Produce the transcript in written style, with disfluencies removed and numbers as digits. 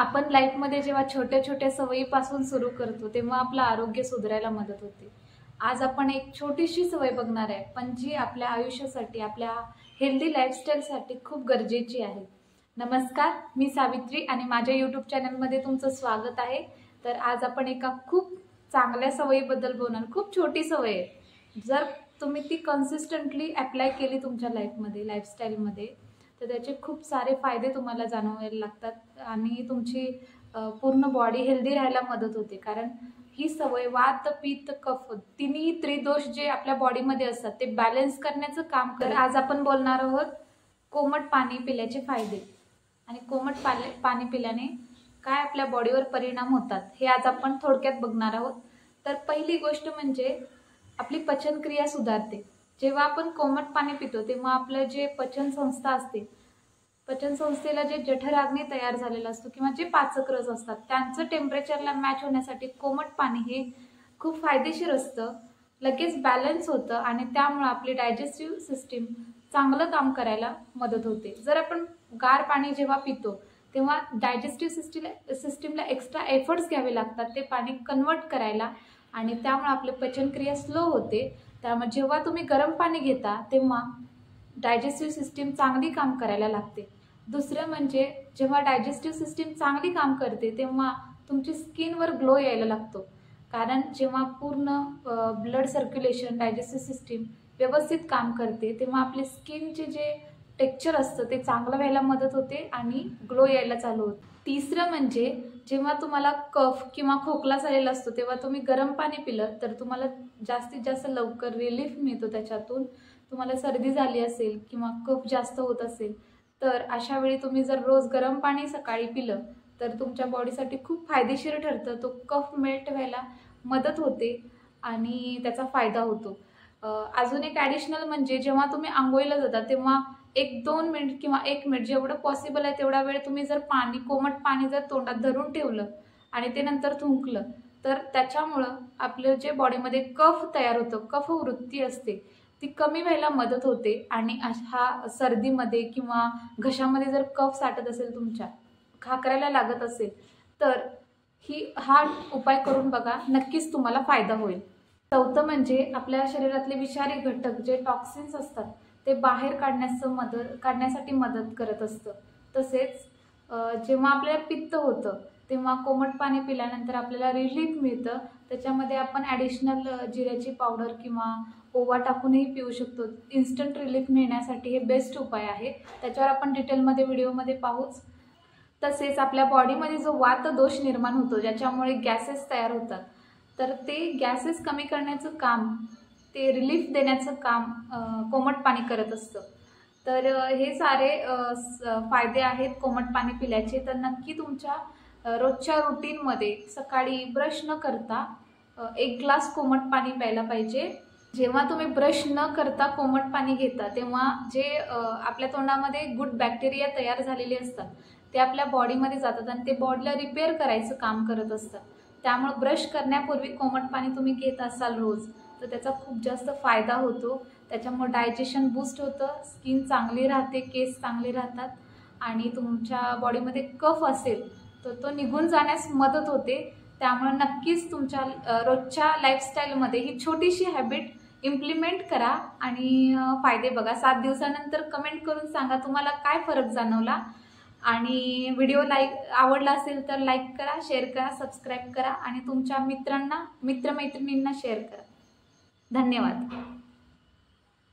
आपण लाईफमध्ये जेव्हा छोट्या छोट्या सवयीपासून सुरू करतो तेव्हा आपलं आरोग्य सुधारायला मदत होते. आज आपण एक छोटीशी सवय बघणार आहे, पण जी आपल्या आयुष्यासाठी, आपल्या हेल्दी लाईफस्टाईलसाठी खूप गरजेची आहे. नमस्कार, मी सावित्री आणि माझ्या यूट्यूब चॅनलमध्ये तुमचं स्वागत आहे. तर आज आपण एका खूप चांगल्या सवयीबद्दल बोलणार. खूप छोटी सवय आहे. जर तुम्ही ती कन्सिस्टंटली अप्लाय केली तुमच्या लाईफमध्ये, लाईफस्टाईलमध्ये, तर त्याचे खूप सारे फायदे तुम्हाला जाणवायला लागतात आणि तुमची पूर्ण बॉडी हेल्दी राहायला मदत होते. कारण ही सवय वात, पित्त, कफ तिन्ही त्रिदोष जे आपल्या बॉडीमध्ये असतात ते बॅलन्स करण्याचं काम करते. आज आपण बोलणार आहोत कोमट पाणी पिल्याचे फायदे आणि कोमट पाणी पिल्याने काय आपल्या बॉडीवर परिणाम होतात हे आज आपण थोडक्यात बघणार आहोत. तर पहिली गोष्ट म्हणजे आपली पचनक्रिया सुधारते. जेव्हा आपण कोमट पाणी पितो तेव्हा आपलं जे पचन संस्था असते, पचन संस्थेला जे जठराग्नी तयार झालेला असतो किंवा जे पाचक रस असतात त्यांचं टेम्परेचरला मॅच होण्यासाठी कोमट पाणी हे खूप फायदेशीर असतं. लगेच बॅलन्स होतं आणि त्यामुळे आपली डायजेस्टिव्ह सिस्टीम चांगलं काम करायला मदत होते. जर आपण गार पाणी जेव्हा पितो तेव्हा डायजेस्टिव्ह सिस्टीमला एक्स्ट्रा एफर्ट्स घ्यावे लागतात ते पाणी कन्वर्ट करायला आणि त्यामुळे आपली पचनक्रिया स्लो होते. त्यामुळे जेव्हा तुम्ही गरम पाणी घेता तेव्हा डायजेस्टिव्ह सिस्टीम चांगली काम करायला लागते. दुसरं म्हणजे जेव्हा डायजेस्टिव्ह सिस्टीम चांगली काम करते तेव्हा तुमची स्किनवर ग्लो यायला लागतो. कारण जेव्हा पूर्ण ब्लड सर्क्युलेशन, डायजेस्टिव्ह सिस्टीम व्यवस्थित काम करते तेव्हा आपली स्किनचे जे टेक्स्चर असतं ते चांगलं व्हायला मदत होते आणि ग्लो यायला चालू होतं. तिसरं म्हणजे जेव्हा तुम्हाला कफ किंवा खोकला झालेला असतो तेव्हा तुम्ही गरम पाणी पिलं तर तुम्हाला जास्तीत जास्त लवकर रिलीफ मिळतो. त्याच्यातून तुम्हाला सर्दी झाली असेल किंवा कफ जास्त होत असेल तर अशा वेळी तुम्ही जर रोज गरम पाणी सकाळी पिलं तर तुमच्या बॉडीसाठी खूप फायदेशीर ठरतं. तो कफ मेल्ट व्हायला मदत होते आणि त्याचा फायदा होतो. अजून एक ॲडिशनल म्हणजे जेव्हा तुम्ही आंघोळीला जाता तेव्हा 1-2 मिनिट किंवा 1 मिनिट जेवढं पॉसिबल आहे तेवढा वेळ तुम्ही जर कोमट पाणी जर तोंडात धरून ठेवलं आणि ते नंतर थुंकलं तर त्याच्यामुळं आपलं जे बॉडीमध्ये कफ तयार होतं, कफ वृत्ती असते ती कमी व्हायला मदत होते आणि हा सर्दीमध्ये किंवा घशामध्ये जर कफ साठत असेल, तुमच्या खाकरायला लागत असेल तर हा उपाय करून बघा, नक्कीच तुम्हाला फायदा होईल. चौथं म्हणजे आपल्या शरीरातले विषारी घटक जे टॉक्सिन्स असतात ते बाहेर काढण्यासाठी मदत करत असतं. तसेच जेव्हा आपल्याला पित्त होतं तेव्हा कोमट पाणी पिल्यानंतर आपल्याला रिलीफ मिळतं. त्याच्यामध्ये आपण ॲडिशनल जिऱ्याची पावडर किंवा ओवा टाकूनही पिऊ शकतो. इन्स्टंट रिलीफ मिळण्यासाठी हे बेस्ट उपाय आहे. त्याच्यावर आपण डिटेलमध्ये व्हिडिओमध्ये पाहूच. तसेच आपल्या बॉडीमध्ये जो वातदोष निर्माण होतो ज्याच्यामुळे गॅसेस तयार होतात तर ते गॅसेस कमी करण्याचं काम, ते रिलीफ देण्याचं काम कोमट पाणी करत असतं. तर हे सारे फायदे आहेत कोमट पाणी पिल्याचे. तर नक्की तुमच्या रोजच्या रुटीनमध्ये सकाळी ब्रश न करता 1 ग्लास कोमट पाणी प्यायला पाहिजे. जेव्हा तुम्ही ब्रश न करता कोमट पाणी घेता तेव्हा जे आपल्या तोंडामध्ये गुड बॅक्टेरिया तयार झालेले असतात ते आपल्या बॉडीमध्ये जातात आणि ते बॉडीला रिपेअर करायचं काम करत असतात. त्यामुळे ब्रश करण्यापूर्वी कोमट पाणी तुम्ही घेत असाल रोज तर त्याचा खूप जास्त फायदा होतो. त्याच्यामुळे डायजेशन बूस्ट होतं, स्किन चांगली राहते, केस चांगले राहतात आणि तुमच्या बॉडीमध्ये कफ असेल तर तो निघून जाण्यास मदत होते. त्यामुळे नक्कीच तुमच्या रोजच्या लाईफस्टाईलमध्ये ही छोटीशी हॅबिट इम्प्लिमेंट करा आणि फायदे बघा. 7 दिवसानंतर कमेंट करून सांगा तुम्हाला काय फरक जाणवला. आणि व्हिडिओ आवडला असेल तर लाईक करा, शेअर करा, सबस्क्राईब करा आणि तुमच्या मित्रमैत्रिणींना शेअर करा. धन्यवाद.